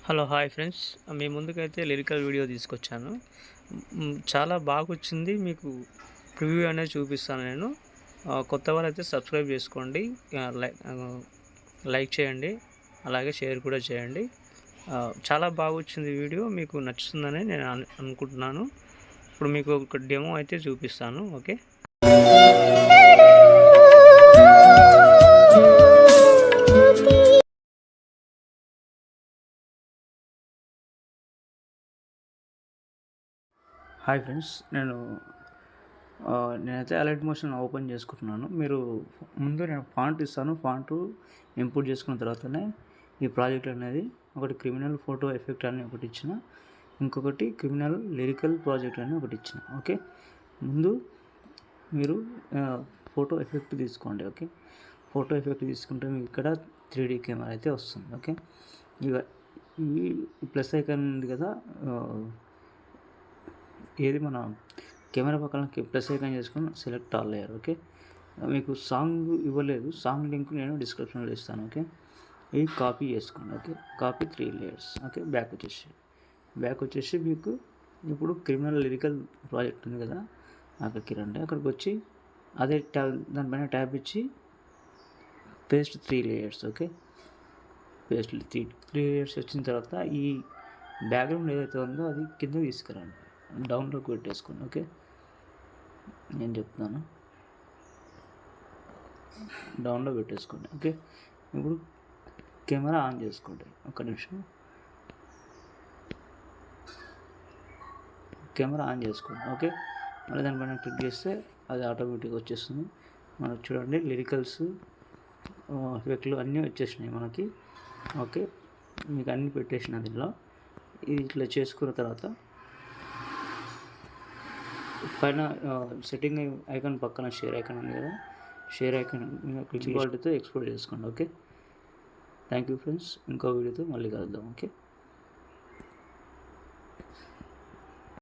Hello hi friends. మీ ముందుకైతే lyrical video తీసుకొచ్చాను. చాలా బాగొచ్చింది. మీకు ప్రివ్యూ అనేది చూపిస్తాను నేను. కొత్త వారైతే సబ్స్క్రైబ్ చేసుకోండి. లైక్ చేయండి. అలాగే షేర్ కూడా చేయండి. చాలా బాగొచ్చింది వీడియో. మీకు నచ్చుతుందని నేను అనుకుంటున్నాను. ఇప్పుడు మీకు ఒక డెమో అయితే చూపిస్తాను. ఓకే. హాయ్ ఫ్రెండ్స్, నేనైతే అలైట్ మోషన్ ఓపెన్ చేసుకుంటున్నాను. మీరు ముందు నేను ఫాంట్ ఇస్తాను. ఫాంట్ ఇంపోర్ట్ చేసుకున్న తర్వాతనే ఈ ప్రాజెక్ట్ అనేది ఒకటి క్రిమినల్ ఫోటో ఎఫెక్ట్ అని ఒకటి ఇచ్చిన, ఇంకొకటి క్రిమినల్ లిరికల్ ప్రాజెక్ట్ అని ఒకటి ఇచ్చిన. ఓకే, ముందు మీరు ఫోటో ఎఫెక్ట్ తీసుకోండి. ఓకే, ఫోటో ఎఫెక్ట్ తీసుకుంటే మీకు ఇక్కడ 3D కెమెరా అయితే వస్తుంది. ఓకే, ఇక ఈ ప్లస్ ఐకాన్ ఉంది కదా, ఏది మన కెమెరా పక్కన ప్లస్ ఐకాన్ చేసుకొని సెలెక్ట్ ఆల్ లేయర్. ఓకే, మీకు సాంగ్ ఇవ్వలేదు, సాంగ్ లింక్ నేను డిస్క్రిప్షన్లో ఇస్తాను. ఓకే, ఇది కాపీ చేసుకోండి. Okay, copy 3 layers. Okay, back వచ్చేసి మీకు ఇప్పుడు క్రిమినల్ లిరికల్ ప్రాజెక్ట్ ఉంది కదా, అక్కడికి రండి. అక్కడికి వచ్చి అదే ట్యాబ్, దానిపైన ట్యాబ్ ఇచ్చి paste 3 layers. Okay, paste 3 layers వచ్చిన తర్వాత ఈ బ్యాక్గ్రౌండ్ ఏదైతే ఉందో అది కింద తీసుకురండి, డౌన్లోకి పెట్టేసుకోండి. ఓకే, నేను చెప్తున్నాను, డౌన్లో పెట్టేసుకోండి. ఓకే, ఇప్పుడు కెమెరా ఆన్ చేసుకోండి. ఒక్క నిమిషం, కెమెరా ఆన్ చేసుకోండి. ఓకే, మళ్ళీ దానిపైన క్లిక్ చేస్తే అది ఆటోమేటిక్గా వచ్చేస్తుంది. మనకు చూడండి లిరికల్స్ ఎఫెక్ట్లు అన్నీ వచ్చేసినాయి మనకి. ఓకే, మీకు అన్నీ పెట్టేసిన దీనిలో. ఇది ఇట్లా చేసుకున్న తర్వాత పైన సెట్టింగ్ ఐకాన్ పక్కన షేర్ ఐకాన్ ఉంది కదా, షేర్ ఐకాన్ క్లిక్ క్వాలిటీతో ఎక్స్పోర్ట్ చేసుకోండి. Okay, thank you friends. ఇంకో వీడియోతో మళ్ళీ కలుద్దాం. ఓకే.